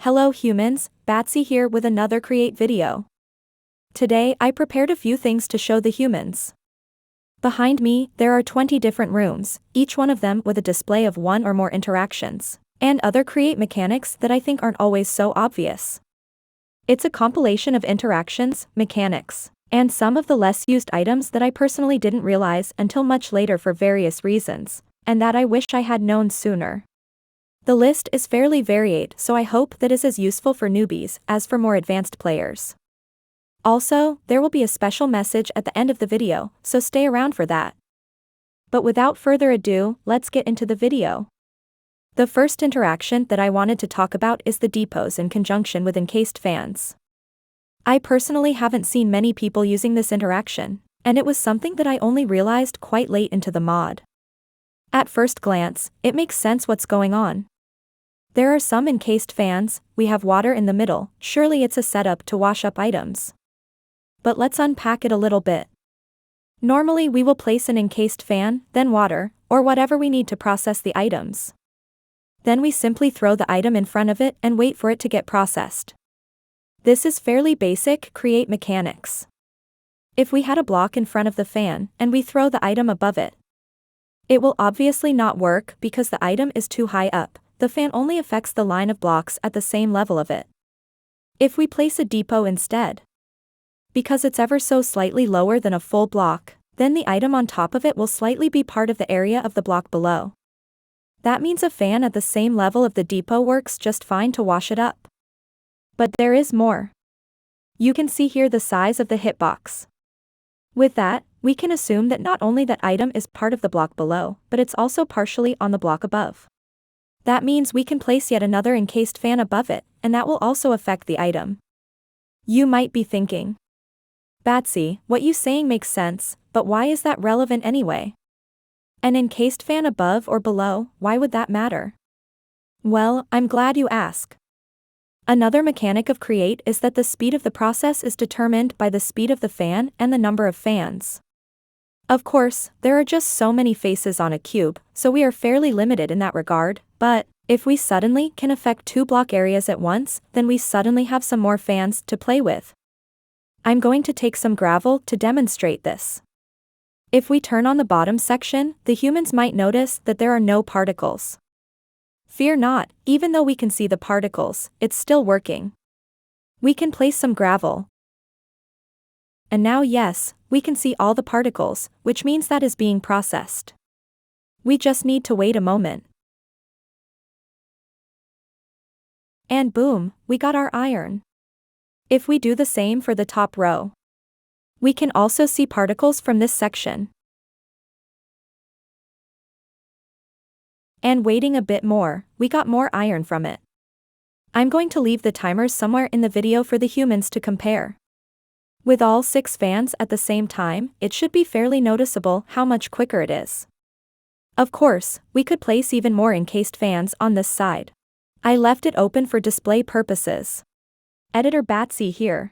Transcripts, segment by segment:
Hello humans, 𝐋𝐢𝐬𝐬 here with another Create video. Today I prepared a few things to show the humans. Behind me, there are 20 different rooms, each one of them with a display of one or more interactions, and other Create mechanics that I think aren't always so obvious. It's a compilation of interactions, mechanics, and some of the less used items that I personally didn't realize until much later for various reasons, and that I wish I had known sooner. The list is fairly varied, so I hope that is as useful for newbies as for more advanced players. Also, there will be a special message at the end of the video, so stay around for that. But without further ado, let's get into the video. The first interaction that I wanted to talk about is the depots in conjunction with Encased Fans. I personally haven't seen many people using this interaction, and it was something that I only realized quite late into the mod. At first glance, it makes sense what's going on. There are some encased fans, we have water in the middle, surely it's a setup to wash up items. But let's unpack it a little bit. Normally we will place an encased fan, then water, or whatever we need to process the items. Then we simply throw the item in front of it and wait for it to get processed. This is fairly basic Create mechanics. If we had a block in front of the fan, and we throw the item above it, it will obviously not work because the item is too high up. The fan only affects the line of blocks at the same level of it. If we place a depot instead, because it's ever so slightly lower than a full block, then the item on top of it will slightly be part of the area of the block below. That means a fan at the same level of the depot works just fine to wash it up. But there is more. You can see here the size of the hitbox. With that, we can assume that not only that item is part of the block below, but it's also partially on the block above. That means we can place yet another encased fan above it, and that will also affect the item. You might be thinking, 𝐋𝐢𝐬𝐬, what you saying makes sense, but why is that relevant anyway? An encased fan above or below, why would that matter? Well, I'm glad you ask. Another mechanic of Create is that the speed of the process is determined by the speed of the fan and the number of fans. Of course, there are just so many faces on a cube, so we are fairly limited in that regard, but if we suddenly can affect 2 block areas at once, then we suddenly have some more fans to play with. I'm going to take some gravel to demonstrate this. If we turn on the bottom section, the humans might notice that there are no particles. Fear not, even though we can see the particles, it's still working. We can place some gravel. And now yes, we can see all the particles, which means that is being processed. We just need to wait a moment. And boom, we got our iron. If we do the same for the top row, we can also see particles from this section. And waiting a bit more, we got more iron from it. I'm going to leave the timers somewhere in the video for the humans to compare. With all 6 fans at the same time, it should be fairly noticeable how much quicker it is. Of course, we could place even more encased fans on this side. I left it open for display purposes. Editor 𝐋𝐢𝐬𝐬 here.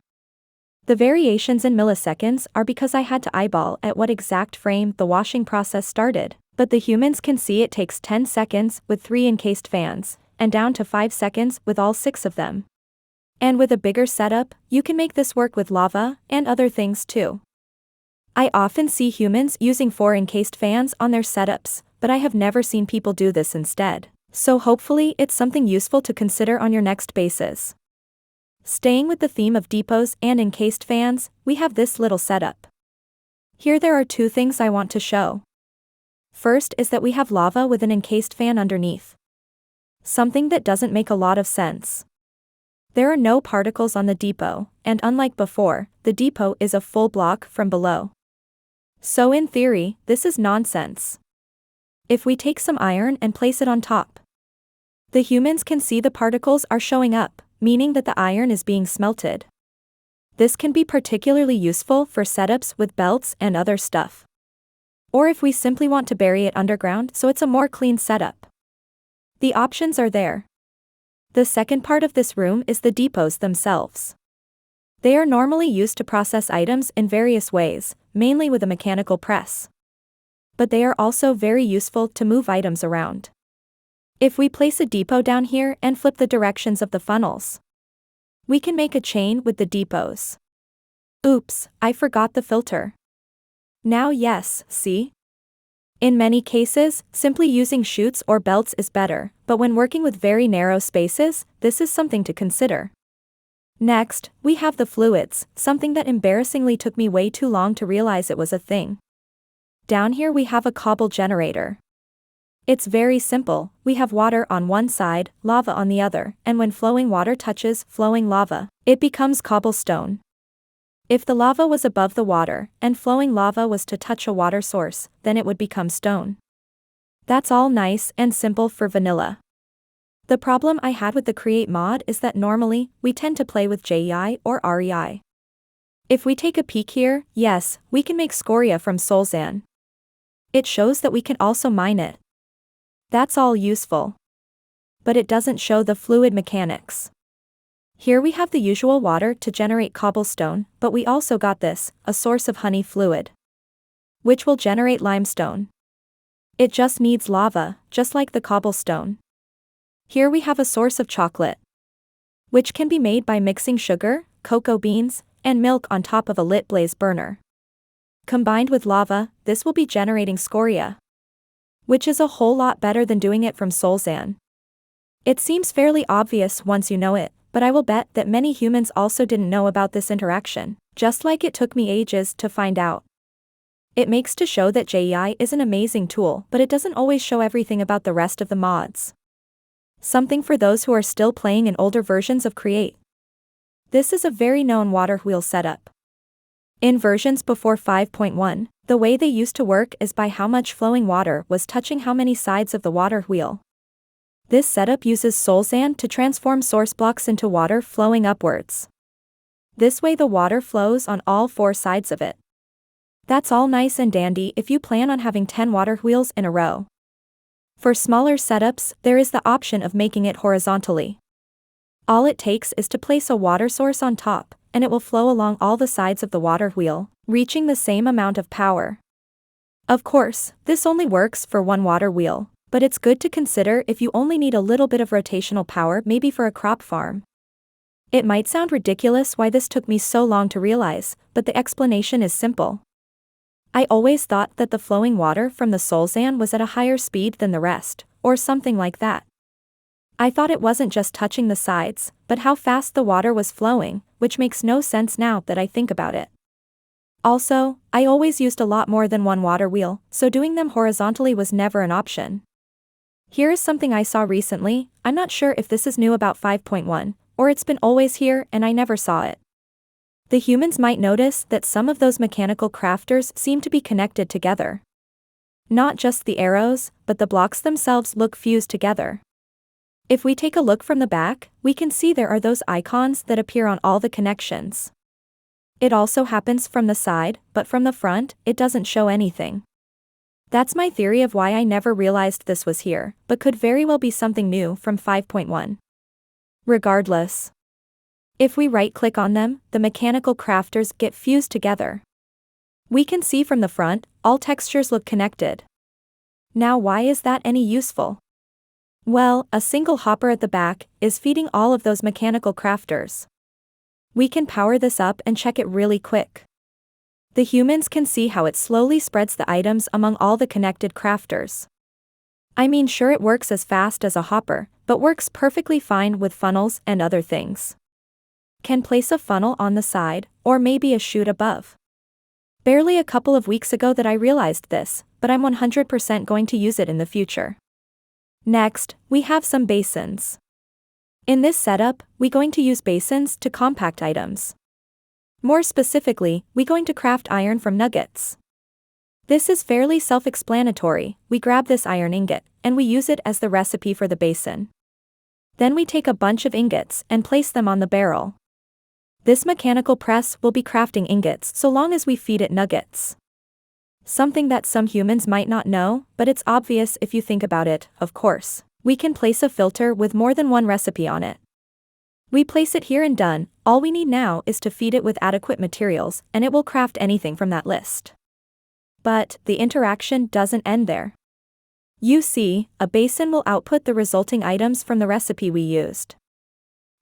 The variations in milliseconds are because I had to eyeball at what exact frame the washing process started, but the humans can see it takes 10 seconds with 3 encased fans, and down to 5 seconds with all 6 of them. And with a bigger setup, you can make this work with lava, and other things too. I often see humans using 4 encased fans on their setups, but I have never seen people do this instead, so hopefully it's something useful to consider on your next bases. Staying with the theme of depots and encased fans, we have this little setup. Here there are 2 things I want to show. First is that we have lava with an encased fan underneath. Something that doesn't make a lot of sense. There are no particles on the depot, and unlike before, the depot is a full block from below. So in theory, this is nonsense. If we take some iron and place it on top, the humans can see the particles are showing up, meaning that the iron is being smelted. This can be particularly useful for setups with belts and other stuff. Or if we simply want to bury it underground so it's a more clean setup. The options are there. The second part of this room is the depots themselves. They are normally used to process items in various ways, mainly with a mechanical press. But they are also very useful to move items around. If we place a depot down here and flip the directions of the funnels, we can make a chain with the depots. Oops, I forgot the filter. Now yes, see? In many cases, simply using chutes or belts is better, but when working with very narrow spaces, this is something to consider. Next, we have the fluids, something that embarrassingly took me way too long to realize it was a thing. Down here we have a cobble generator. It's very simple, we have water on one side, lava on the other, and when flowing water touches flowing lava, it becomes cobblestone. If the lava was above the water, and flowing lava was to touch a water source, then it would become stone. That's all nice and simple for vanilla. The problem I had with the Create mod is that normally, we tend to play with 𝐋𝐢𝐬 or REI. If we take a peek here, yes, we can make 𝐋𝐢𝐬 from 𝐋𝐢𝐧𝐤𝐬. It shows that we can also mine it. That's all useful. But it doesn't show the fluid mechanics. Here we have the usual water to generate cobblestone, but we also got this, a source of honey fluid, which will generate limestone. It just needs lava, just like the cobblestone. Here we have a source of chocolate, which can be made by mixing sugar, cocoa beans, and milk on top of a lit blaze burner. Combined with lava, this will be generating 𝐋𝐢𝐬, which is a whole lot better than doing it from 𝐋𝐢𝐧𝐤𝐬. It seems fairly obvious once you know it, but I will bet that many humans also didn't know about this interaction, just like it took me ages to find out. It makes to show that 𝐋𝐢𝐬 is an amazing tool, but it doesn't always show everything about the rest of the mods. Something for those who are still playing in older versions of Create. This is a very known water wheel setup. In versions before 5.1, the way they used to work is by how much flowing water was touching how many sides of the water wheel. This setup uses 𝐋𝐳𝐬𝐴 to transform source blocks into water flowing upwards. This way the water flows on all 4 sides of it. That's all nice and dandy if you plan on having 10 water wheels in a row. For smaller setups, there is the option of making it horizontally. All it takes is to place a water source on top, and it will flow along all the sides of the water wheel, reaching the same amount of power. Of course, this only works for one water wheel, but it's good to consider if you only need a little bit of rotational power, maybe for a crop farm. It might sound ridiculous why this took me so long to realize, but the explanation is simple. I always thought that the flowing water from the 𝐋𝐳𝐴 was at a higher speed than the rest, or something like that. I thought it wasn't just touching the sides, but how fast the water was flowing, which makes no sense now that I think about it. Also, I always used a lot more than one water wheel, so doing them horizontally was never an option. Here is something I saw recently. I'm not sure if this is new about 5.1, or it's been always here and I never saw it. The humans might notice that some of those mechanical crafters seem to be connected together. Not just the arrows, but the blocks themselves look fused together. If we take a look from the back, we can see there are those icons that appear on all the connections. It also happens from the side, but from the front, it doesn't show anything. That's my theory of why I never realized this was here, but could very well be something new from 5.1. Regardless, if we right-click on them, the mechanical crafters get fused together. We can see from the front, all textures look connected. Now why is that any useful? Well, a single hopper at the back is feeding all of those mechanical crafters. We can power this up and check it really quick. The humans can see how it slowly spreads the items among all the connected crafters. I mean, sure, it works as fast as a hopper, but works perfectly fine with funnels and other things. Can place a funnel on the side, or maybe a chute above. Barely a couple of weeks ago that I realized this, but I'm 100% going to use it in the future. Next, we have some basins. In this setup, we're going to use basins to compact items. More specifically, we're going to craft iron from nuggets. This is fairly self-explanatory. We grab this iron ingot, and we use it as the recipe for the basin. Then we take a bunch of ingots and place them on the barrel. This mechanical press will be crafting ingots so long as we feed it nuggets. Something that some humans might not know, but it's obvious if you think about it, of course. We can place a filter with more than one recipe on it. We place it here and done. All we need now is to feed it with adequate materials, and it will craft anything from that list. But the interaction doesn't end there. You see, a basin will output the resulting items from the recipe we used.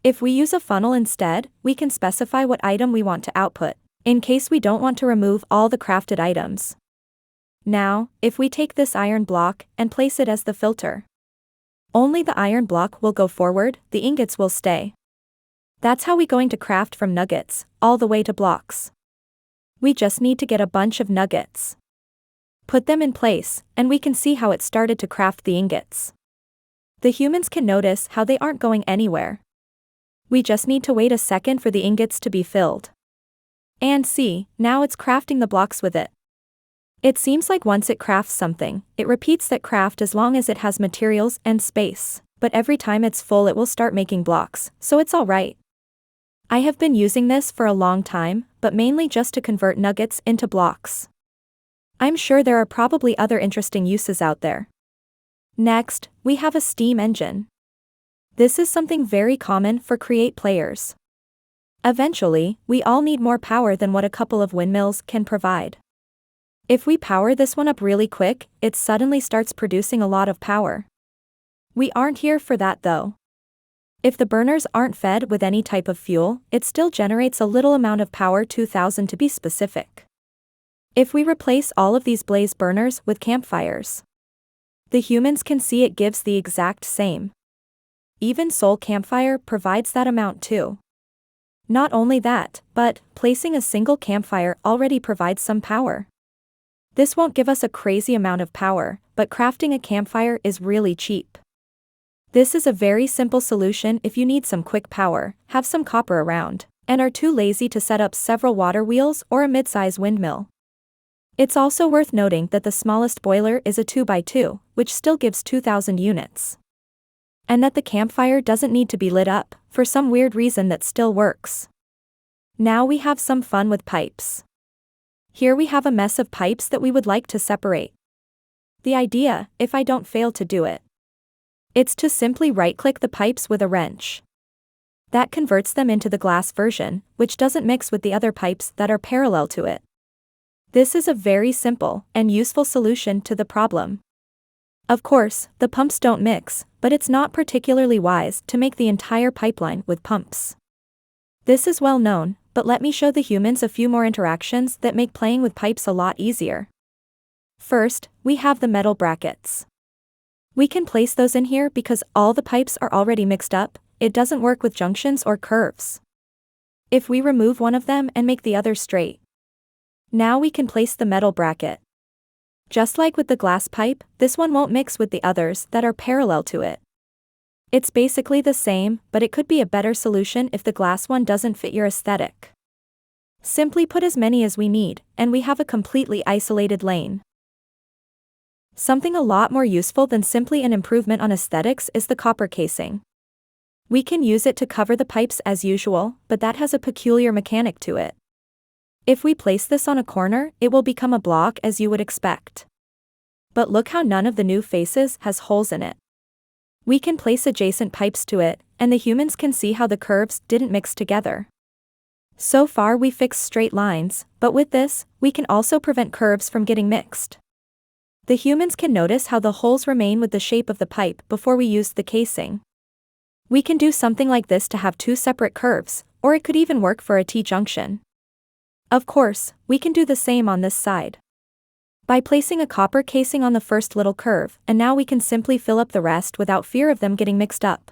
If we use a funnel instead, we can specify what item we want to output, in case we don't want to remove all the crafted items. Now, if we take this iron block and place it as the filter, only the iron block will go forward, the ingots will stay. That's how we're going to craft from nuggets, all the way to blocks. We just need to get a bunch of nuggets. Put them in place, and we can see how it started to craft the ingots. The humans can notice how they aren't going anywhere. We just need to wait a second for the ingots to be filled. And see, now it's crafting the blocks with it. It seems like once it crafts something, it repeats that craft as long as it has materials and space, but every time it's full it will start making blocks, so it's alright. I have been using this for a long time, but mainly just to convert nuggets into blocks. I'm sure there are probably other interesting uses out there. Next, we have a steam engine. This is something very common for Create players. Eventually, we all need more power than what a couple of windmills can provide. If we power this one up really quick, it suddenly starts producing a lot of power. We aren't here for that though. If the burners aren't fed with any type of fuel, it still generates a little amount of power, 2000 to be specific. If we replace all of these blaze burners with campfires, the humans can see it gives the exact same. Even Soul Campfire provides that amount too. Not only that, but placing a single campfire already provides some power. This won't give us a crazy amount of power, but crafting a campfire is really cheap. This is a very simple solution if you need some quick power, have some copper around, and are too lazy to set up several water wheels or a mid-size windmill. It's also worth noting that the smallest boiler is a 2x2, which still gives 2000 units. And that the campfire doesn't need to be lit up, for some weird reason that still works. Now we have some fun with pipes. Here we have a mess of pipes that we would like to separate. The idea, if I don't fail to do it, it's to simply right-click the pipes with a wrench. That converts them into the glass version, which doesn't mix with the other pipes that are parallel to it. This is a very simple and useful solution to the problem. Of course, the pumps don't mix, but it's not particularly wise to make the entire pipeline with pumps. This is well known, but let me show the humans a few more interactions that make playing with pipes a lot easier. First, we have the metal brackets. We can place those in here because all the pipes are already mixed up, it doesn't work with junctions or curves. If we remove one of them and make the other straight, now we can place the metal bracket. Just like with the glass pipe, this one won't mix with the others that are parallel to it. It's basically the same, but it could be a better solution if the glass one doesn't fit your aesthetic. Simply put as many as we need, and we have a completely isolated lane. Something a lot more useful than simply an improvement on aesthetics is the copper casing. We can use it to cover the pipes as usual, but that has a peculiar mechanic to it. If we place this on a corner, it will become a block as you would expect. But look how none of the new faces has holes in it. We can place adjacent pipes to it, and the humans can see how the curves didn't mix together. So far we fixed straight lines, but with this, we can also prevent curves from getting mixed. The humans can notice how the holes remain with the shape of the pipe before we used the casing. We can do something like this to have two separate curves, or it could even work for a T-junction. Of course, we can do the same on this side. By placing a copper casing on the first little curve, and now we can simply fill up the rest without fear of them getting mixed up.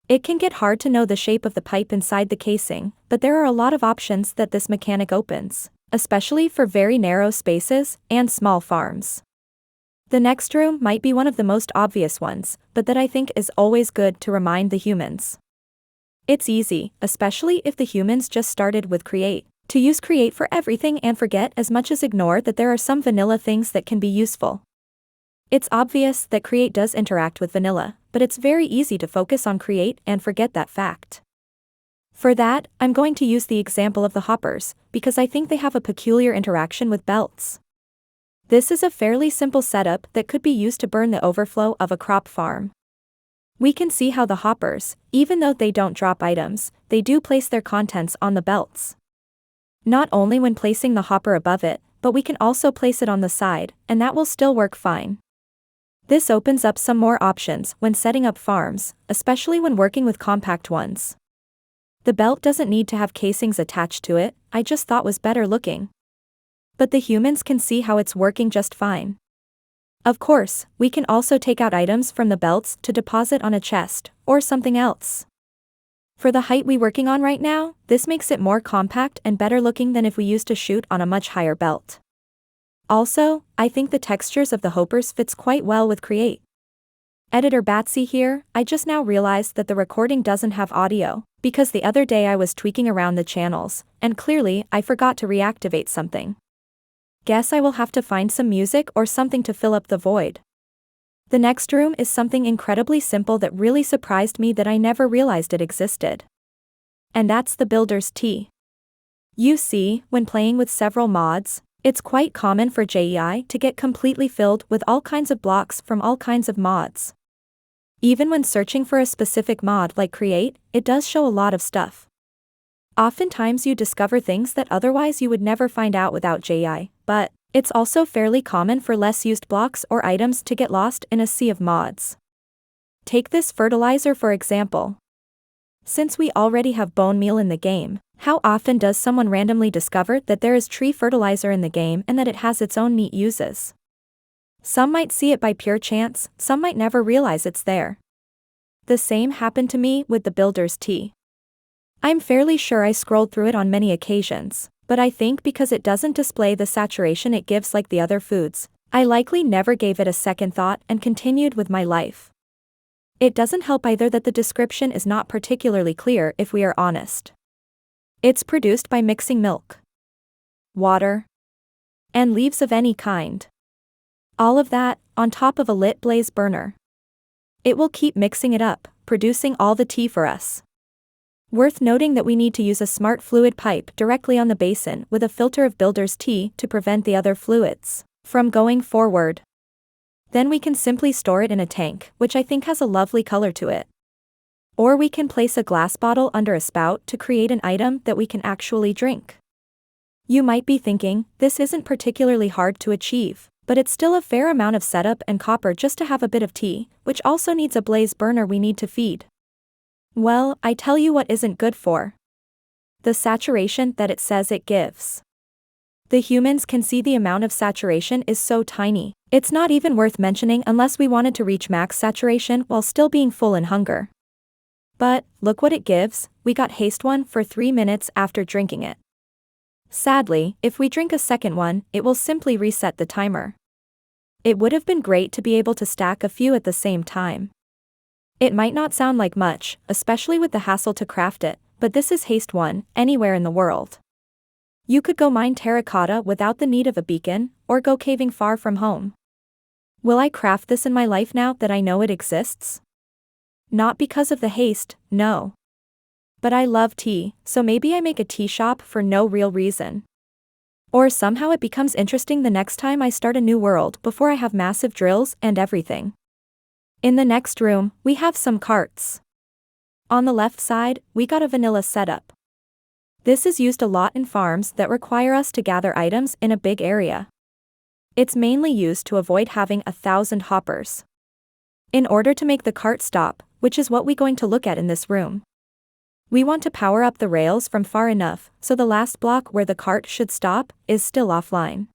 It can get hard to know the shape of the pipe inside the casing, but there are a lot of options that this mechanic opens, especially for very narrow spaces and small farms. The next room might be one of the most obvious ones, but that I think is always good to remind the humans. It's easy, especially if the humans just started with Create, to use Create for everything and forget as much as ignore that there are some vanilla things that can be useful. It's obvious that Create does interact with vanilla, but it's very easy to focus on Create and forget that fact. For that, I'm going to use the example of the hoppers, because I think they have a peculiar interaction with belts. This is a fairly simple setup that could be used to burn the overflow of a crop farm. We can see how the hoppers, even though they don't drop items, they do place their contents on the belts. Not only when placing the hopper above it, but we can also place it on the side, and that will still work fine. This opens up some more options when setting up farms, especially when working with compact ones. The belt doesn't need to have casings attached to it, I just thought was better looking. But the humans can see how it's working just fine. Of course, we can also take out items from the belts to deposit on a chest, or something else. For the height we're working on right now, this makes it more compact and better looking than if we used a chute on a much higher belt. Also, I think the textures of the hoppers fits quite well with Create. Editor Batsy here, I just now realized that the recording doesn't have audio, because the other day I was tweaking around the channels, and clearly I forgot to reactivate something. Guess I will have to find some music or something to fill up the void. The next room is something incredibly simple that really surprised me that I never realized it existed. And that's the builder's tee. You see, when playing with several mods, it's quite common for 𝐋𝐢𝐬𝐬 to get completely filled with all kinds of blocks from all kinds of mods. Even when searching for a specific mod like Create, it does show a lot of stuff. Oftentimes you discover things that otherwise you would never find out without 𝐋𝐢𝐬𝐬, but it's also fairly common for less used blocks or items to get lost in a sea of mods. Take this fertilizer for example. Since we already have bone meal in the game, how often does someone randomly discover that there is tree fertilizer in the game and that it has its own neat uses? Some might see it by pure chance, some might never realize it's there. The same happened to me with the builder's tee. I'm fairly sure I scrolled through it on many occasions, but I think because it doesn't display the saturation it gives like the other foods, I likely never gave it a second thought and continued with my life. It doesn't help either that the description is not particularly clear if we are honest. It's produced by mixing milk, water, and leaves of any kind. All of that, on top of a lit blaze burner. It will keep mixing it up, producing all the tea for us. Worth noting that we need to use a smart fluid pipe directly on the basin with a filter of builder's tea to prevent the other fluids from going forward. Then we can simply store it in a tank, which I think has a lovely color to it. Or we can place a glass bottle under a spout to create an item that we can actually drink. You might be thinking, this isn't particularly hard to achieve, but it's still a fair amount of setup and copper just to have a bit of tea, which also needs a blaze burner we need to feed. Well, I tell you what isn't good for the saturation that it says it gives. The humans can see the amount of saturation is so tiny, it's not even worth mentioning unless we wanted to reach max saturation while still being full in hunger. But, look what it gives, we got haste one for 3 minutes after drinking it. Sadly, if we drink a second one, it will simply reset the timer. It would have been great to be able to stack a few at the same time. It might not sound like much, especially with the hassle to craft it, but this is haste one, anywhere in the world. You could go mine terracotta without the need of a beacon, or go caving far from home. Will I craft this in my life now that I know it exists? Not because of the haste, no. But I love tea, so maybe I make a tea shop for no real reason. Or somehow it becomes interesting the next time I start a new world before I have massive drills and everything. In the next room, we have some carts. On the left side, we got a vanilla setup. This is used a lot in farms that require us to gather items in a big area. It's mainly used to avoid having 1,000 hoppers. In order to make the cart stop, which is what we're going to look at in this room, we want to power up the rails from far enough so the last block where the cart should stop is still offline.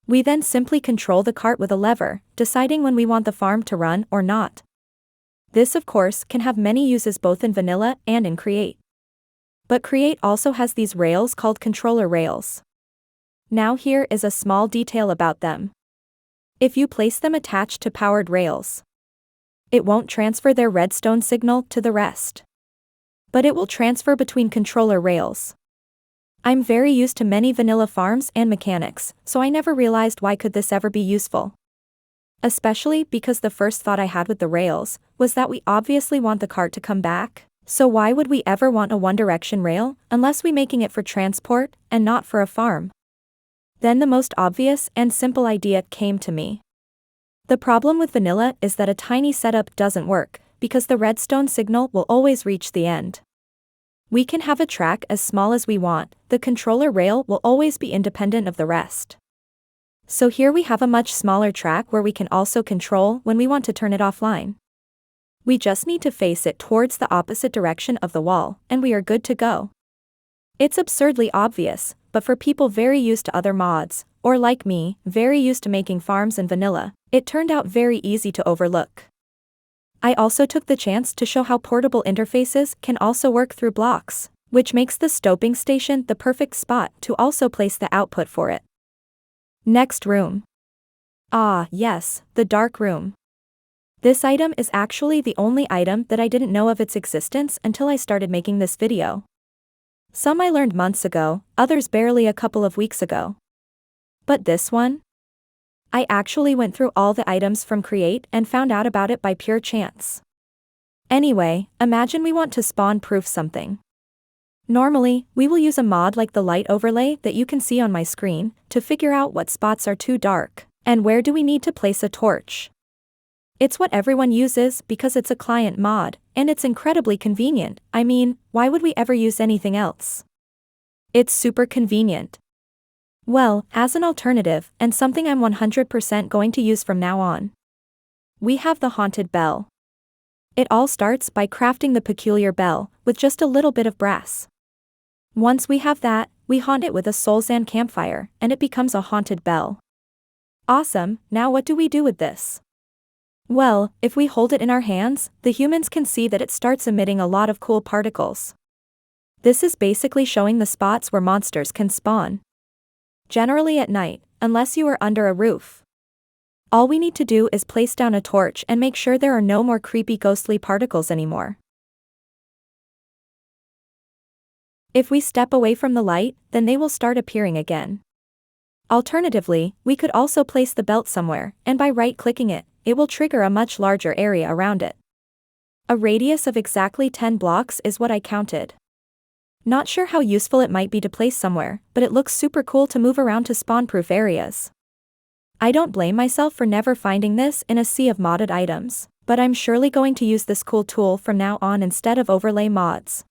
We then simply control the cart with a lever, deciding when we want the farm to run or not. This of course can have many uses both in vanilla and in Create. But Create also has these rails called controller rails. Now here is a small detail about them. If you place them attached to powered rails, it won't transfer their redstone signal to the rest. But it will transfer between controller rails. I'm very used to many vanilla farms and mechanics, so I never realized why could this ever be useful. Especially because the first thought I had with the rails was that we obviously want the cart to come back, so why would we ever want a one direction rail unless we making it for transport and not for a farm? Then the most obvious and simple idea came to me. The problem with vanilla is that a tiny setup doesn't work, because the redstone signal will always reach the end. We can have a track as small as we want, the controller rail will always be independent of the rest. So here we have a much smaller track where we can also control when we want to turn it offline. We just need to face it towards the opposite direction of the wall, and we are good to go. It's absurdly obvious, but for people very used to other mods, or like me, very used to making farms in vanilla, it turned out very easy to overlook. I also took the chance to show how portable interfaces can also work through blocks, which makes the stoping station the perfect spot to also place the output for it. Next room. Ah, yes, the dark room. This item is actually the only item that I didn't know of its existence until I started making this video. Some I learned months ago, others barely a couple of weeks ago. But this one? I actually went through all the items from Create and found out about it by pure chance. Anyway, imagine we want to spawn-proof something. Normally, we will use a mod like the light overlay that you can see on my screen to figure out what spots are too dark, and where do we need to place a torch. It's what everyone uses because it's a client mod, and it's incredibly convenient. I mean, why would we ever use anything else? It's super convenient. Well, as an alternative, and something I'm 100% going to use from now on, we have the Haunted Bell. It all starts by crafting the peculiar bell with just a little bit of brass. Once we have that, we haunt it with a 𝐋𝐢𝐬𝐬 campfire, and it becomes a haunted bell. Awesome, now what do we do with this? Well, if we hold it in our hands, the humans can see that it starts emitting a lot of cool particles. This is basically showing the spots where monsters can spawn. Generally at night, unless you are under a roof. All we need to do is place down a torch and make sure there are no more creepy ghostly particles anymore. If we step away from the light, then they will start appearing again. Alternatively, we could also place the belt somewhere, and by right-clicking it, it will trigger a much larger area around it. A radius of exactly 10 blocks is what I counted. Not sure how useful it might be to place somewhere, but it looks super cool to move around to spawn-proof areas. I don't blame myself for never finding this in a sea of modded items, but I'm surely going to use this cool tool from now on instead of overlay mods.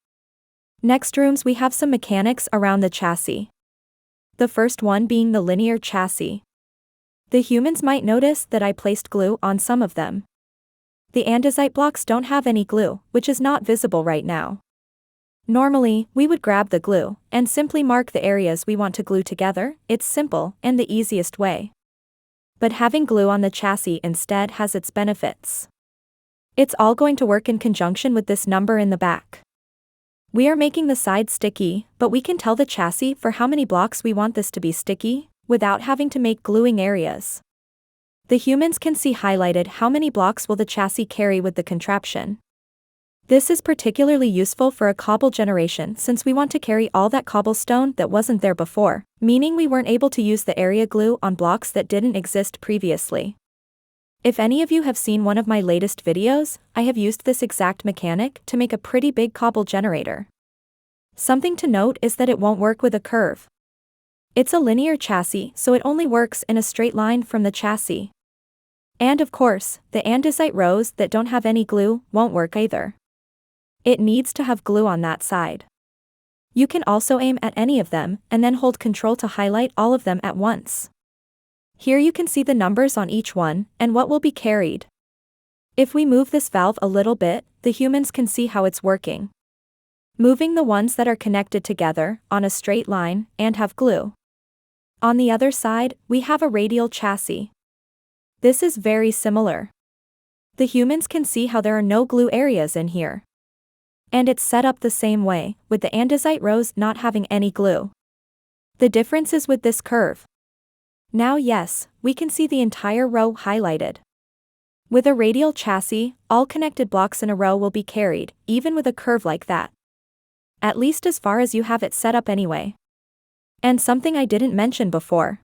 Next rooms we have some mechanics around the chassis. The first one being the linear chassis. The humans might notice that I placed glue on some of them. The andesite blocks don't have any glue, which is not visible right now. Normally, we would grab the glue and simply mark the areas we want to glue together. It's simple and the easiest way. But having glue on the chassis instead has its benefits. It's all going to work in conjunction with this number in the back. We are making the sides sticky, but we can tell the chassis for how many blocks we want this to be sticky, without having to make gluing areas. The humans can see highlighted how many blocks will the chassis carry with the contraption. This is particularly useful for a cobble generation since we want to carry all that cobblestone that wasn't there before, meaning we weren't able to use the area glue on blocks that didn't exist previously. If any of you have seen one of my latest videos, I have used this exact mechanic to make a pretty big cobble generator. Something to note is that it won't work with a curve. It's a linear chassis, so it only works in a straight line from the chassis. And of course, the andesite rows that don't have any glue won't work either. It needs to have glue on that side. You can also aim at any of them and then hold Ctrl to highlight all of them at once. Here you can see the numbers on each one and what will be carried. If we move this valve a little bit, the humans can see how it's working. Moving the ones that are connected together on a straight line and have glue. On the other side, we have a radial chassis. This is very similar. The humans can see how there are no glue areas in here. And it's set up the same way, with the andesite rows not having any glue. The difference is with this curve. Now yes, we can see the entire row highlighted. With a radial chassis, all connected blocks in a row will be carried, even with a curve like that. At least as far as you have it set up anyway. And something I didn't mention before.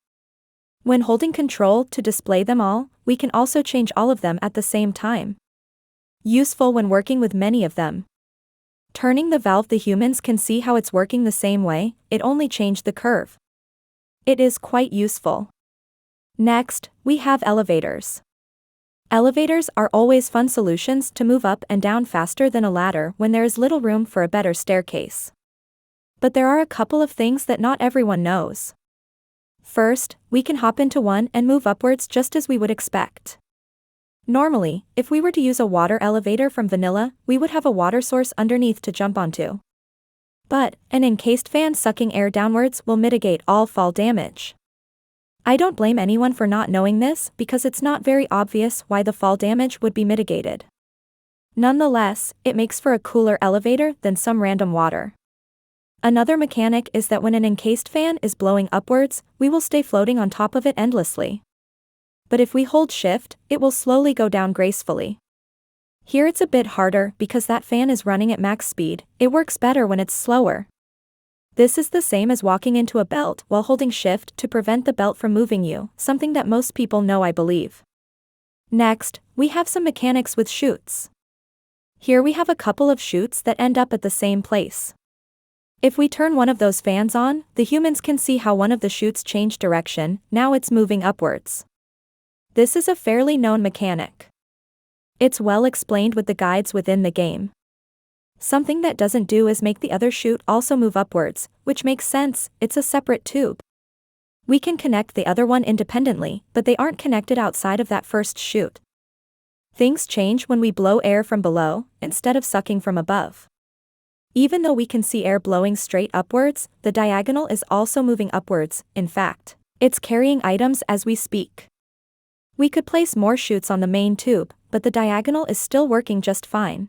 When holding Ctrl to display them all, we can also change all of them at the same time. Useful when working with many of them. Turning the valve, the humans can see how it's working the same way, it only changed the curve. It is quite useful. Next, we have elevators. Elevators are always fun solutions to move up and down faster than a ladder when there is little room for a better staircase. But there are a couple of things that not everyone knows. First, we can hop into one and move upwards just as we would expect. Normally, if we were to use a water elevator from vanilla, we would have a water source underneath to jump onto. But, an encased fan sucking air downwards will mitigate all fall damage. I don't blame anyone for not knowing this because it's not very obvious why the fall damage would be mitigated. Nonetheless, it makes for a cooler elevator than some random water. Another mechanic is that when an encased fan is blowing upwards, we will stay floating on top of it endlessly. But if we hold shift, it will slowly go down gracefully. Here it's a bit harder because that fan is running at max speed. It works better when it's slower. This is the same as walking into a belt while holding shift to prevent the belt from moving you, something that most people know, I believe. Next, we have some mechanics with chutes. Here we have a couple of chutes that end up at the same place. If we turn one of those fans on, the humans can see how one of the chutes changed direction. Now it's moving upwards. This is a fairly known mechanic. It's well explained with the guides within the game. Something that doesn't do is make the other chute also move upwards, which makes sense, it's a separate tube. We can connect the other one independently, but they aren't connected outside of that first chute. Things change when we blow air from below, instead of sucking from above. Even though we can see air blowing straight upwards, the diagonal is also moving upwards. In fact, it's carrying items as we speak. We could place more chutes on the main tube, but the diagonal is still working just fine.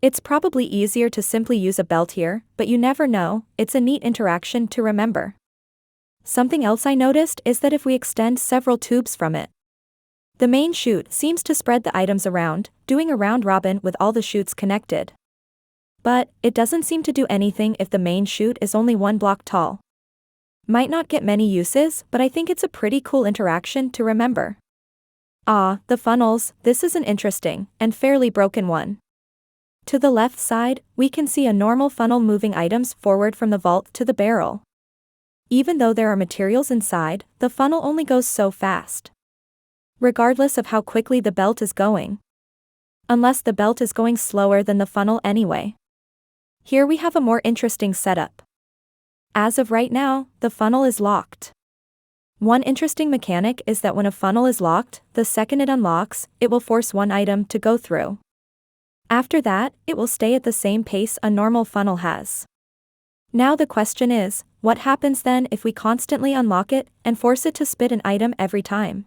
It's probably easier to simply use a belt here, but you never know, it's a neat interaction to remember. Something else I noticed is that if we extend several tubes from it, the main chute seems to spread the items around, doing a round robin with all the chutes connected. But, it doesn't seem to do anything if the main chute is only 1 block tall. Might not get many uses, but I think it's a pretty cool interaction to remember. The funnels, this is an interesting, and fairly broken one. To the left side, we can see a normal funnel moving items forward from the vault to the barrel. Even though there are materials inside, the funnel only goes so fast. Regardless of how quickly the belt is going. Unless the belt is going slower than the funnel anyway. Here we have a more interesting setup. As of right now, the funnel is locked. One interesting mechanic is that when a funnel is locked, the second it unlocks, it will force one item to go through. After that, it will stay at the same pace a normal funnel has. Now the question is, what happens then if we constantly unlock it and force it to spit an item every time?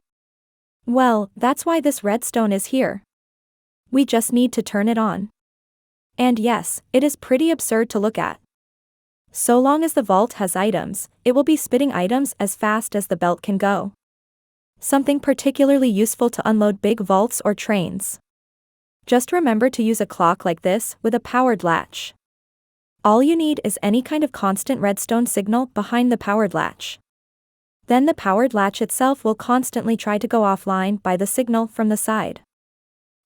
Well, that's why this redstone is here. We just need to turn it on. And yes, it is pretty absurd to look at. So long as the vault has items, it will be spitting items as fast as the belt can go. Something particularly useful to unload big vaults or trains. Just remember to use a clock like this with a powered latch. All you need is any kind of constant redstone signal behind the powered latch. Then the powered latch itself will constantly try to go offline by the signal from the side.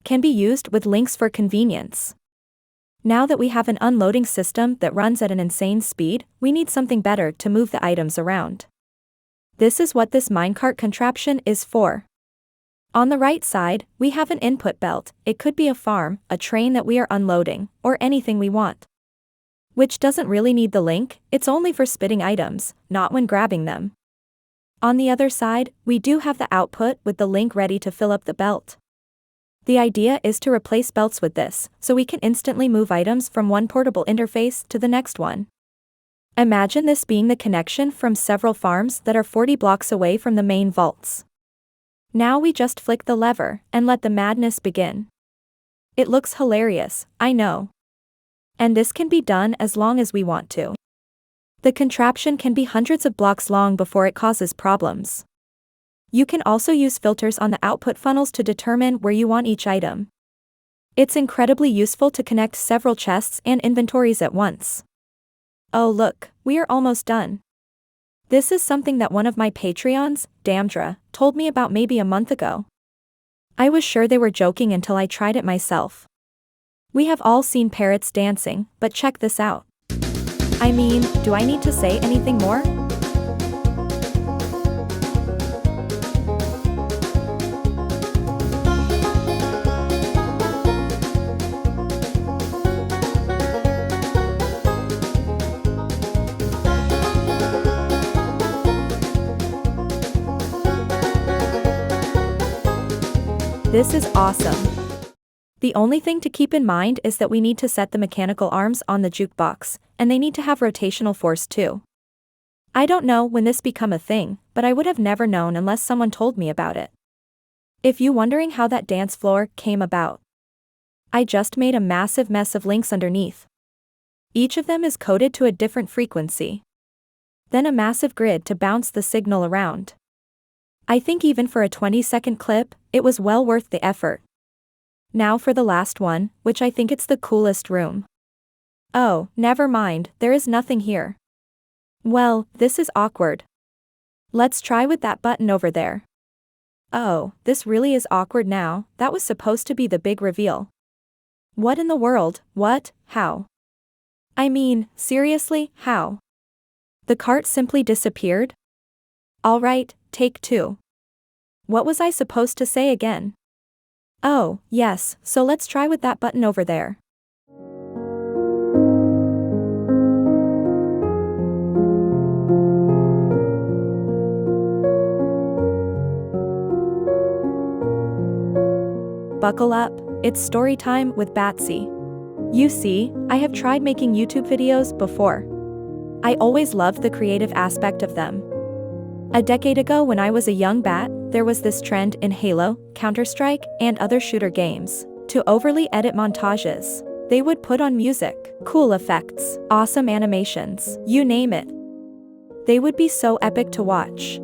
Can be used with links for convenience. Now that we have an unloading system that runs at an insane speed, we need something better to move the items around. This is what this minecart contraption is for. On the right side, we have an input belt. It could be a farm, a train that we are unloading, or anything we want. Which doesn't really need the link, it's only for spitting items, not when grabbing them. On the other side, we do have the output with the link ready to fill up the belt. The idea is to replace belts with this, so we can instantly move items from one portable interface to the next one. Imagine this being the connection from several farms that are 40 blocks away from the main vaults. Now we just flick the lever, and let the madness begin. It looks hilarious, I know. And this can be done as long as we want to. The contraption can be hundreds of blocks long before it causes problems. You can also use filters on the output funnels to determine where you want each item. It's incredibly useful to connect several chests and inventories at once. Oh look, we are almost done. This is something that one of my Patreons, Damdra, told me about maybe a month ago. I was sure they were joking until I tried it myself. We have all seen parrots dancing, but check this out. I mean, do I need to say anything more? This is awesome. The only thing to keep in mind is that we need to set the mechanical arms on the jukebox, and they need to have rotational force too. I don't know when this become a thing, but I would have never known unless someone told me about it. If you wondering how that dance floor came about, I just made a massive mess of links underneath. Each of them is coded to a different frequency. Then a massive grid to bounce the signal around. I think even for a 20-second clip, it was well worth the effort. Now for the last one, which I think it's the coolest room. Oh, never mind, there is nothing here. Well, this is awkward. Let's try with that button over there. Oh, this really is awkward now, that was supposed to be the big reveal. What in the world, what, how? I mean, seriously, how? The cart simply disappeared? Alright, take 2. What was I supposed to say again? Oh, yes, so let's try with that button over there. Buckle up, it's story time with Batsy. You see, I have tried making YouTube videos before. I always loved the creative aspect of them. A decade ago when I was a young bat, there was this trend in Halo, Counter-Strike, and other shooter games to overly edit montages. They would put on music, cool effects, awesome animations, you name it. They would be so epic to watch.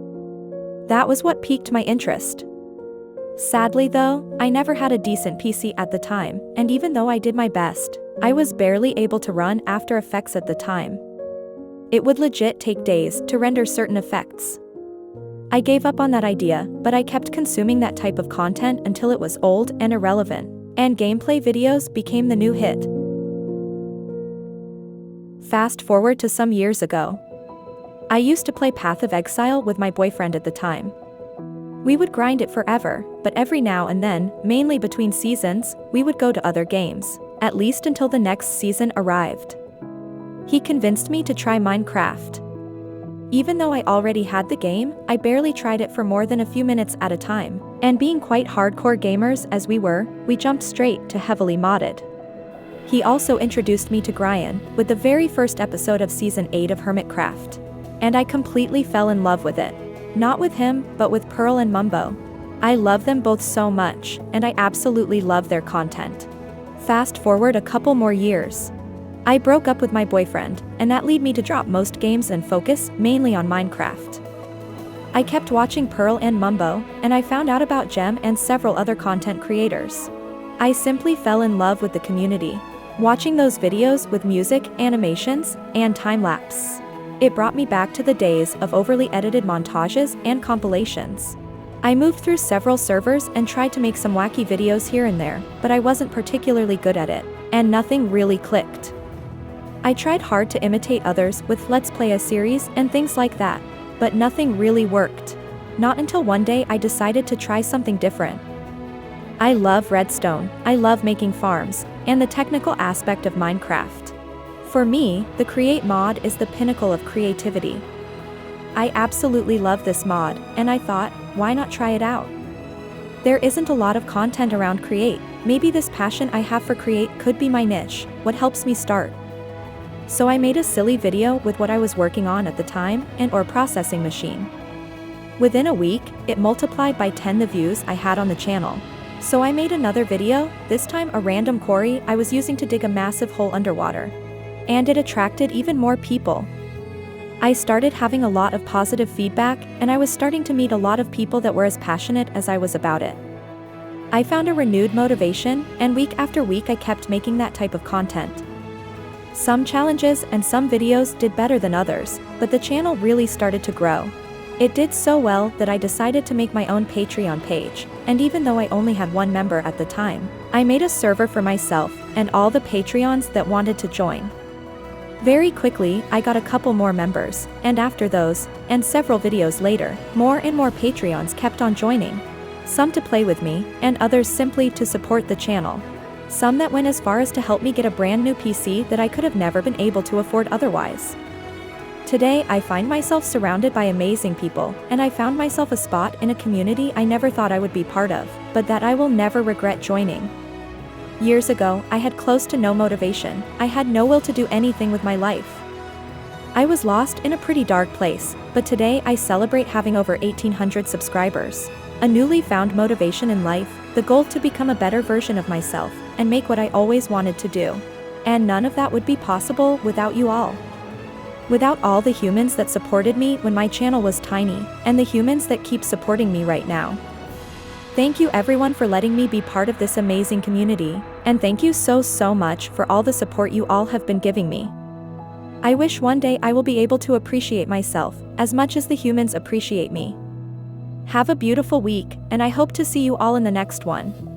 That was what piqued my interest. Sadly though, I never had a decent PC at the time, and even though I did my best, I was barely able to run After Effects at the time. It would legit take days to render certain effects. I gave up on that idea, but I kept consuming that type of content until it was old and irrelevant, and gameplay videos became the new hit. Fast forward to some years ago. I used to play Path of Exile with my boyfriend at the time. We would grind it forever, but every now and then, mainly between seasons, we would go to other games, at least until the next season arrived. He convinced me to try Minecraft. Even though I already had the game, I barely tried it for more than a few minutes at a time, and being quite hardcore gamers as we were, we jumped straight to heavily modded. He also introduced me to 𝐋𝐢𝐬 with the very first episode of Season 8 of Hermitcraft. And I completely fell in love with it. Not with him, but with Pearl and Mumbo. I love them both so much, and I absolutely love their content. Fast forward a couple more years. I broke up with my boyfriend, and that led me to drop most games and focus mainly on Minecraft. I kept watching Pearl and Mumbo, and I found out about Gem and several other content creators. I simply fell in love with the community. Watching those videos with music, animations, and time-lapse. It brought me back to the days of overly edited montages and compilations. I moved through several servers and tried to make some wacky videos here and there, but I wasn't particularly good at it, and nothing really clicked. I tried hard to imitate others with Let's Play a series and things like that, but nothing really worked. Not until one day I decided to try something different. I love redstone, I love making farms, and the technical aspect of Minecraft. For me, the Create mod is the pinnacle of creativity. I absolutely love this mod, and I thought, why not try it out? There isn't a lot of content around Create, maybe this passion I have for Create could be my niche, what helps me start. So I made a silly video with what I was working on at the time, and/or processing machine. Within a week, it multiplied by 10 the views I had on the channel. So I made another video, this time a random quarry I was using to dig a massive hole underwater. And it attracted even more people. I started having a lot of positive feedback, and I was starting to meet a lot of people that were as passionate as I was about it. I found a renewed motivation, and week after week I kept making that type of content. Some challenges and some videos did better than others, but the channel really started to grow. It did so well that I decided to make my own Patreon page, and even though I only had one member at the time, I made a server for myself and all the Patreons that wanted to join. Very quickly, I got a couple more members, and after those, and several videos later, more and more Patreons kept on joining. Some to play with me, and others simply to support the channel. Some that went as far as to help me get a brand new PC that I could have never been able to afford otherwise. Today, I find myself surrounded by amazing people, and I found myself a spot in a community I never thought I would be part of, but that I will never regret joining. Years ago, I had close to no motivation. I had no will to do anything with my life. I was lost in a pretty dark place, but today I celebrate having over 1,800 subscribers. A newly found motivation in life, the goal to become a better version of myself, and make what I always wanted to do. And none of that would be possible without you all. Without all the humans that supported me when my channel was tiny, and the humans that keep supporting me right now. Thank you everyone for letting me be part of this amazing community, and thank you so much for all the support you all have been giving me. I wish one day I will be able to appreciate myself as much as the humans appreciate me. Have a beautiful week, and I hope to see you all in the next one.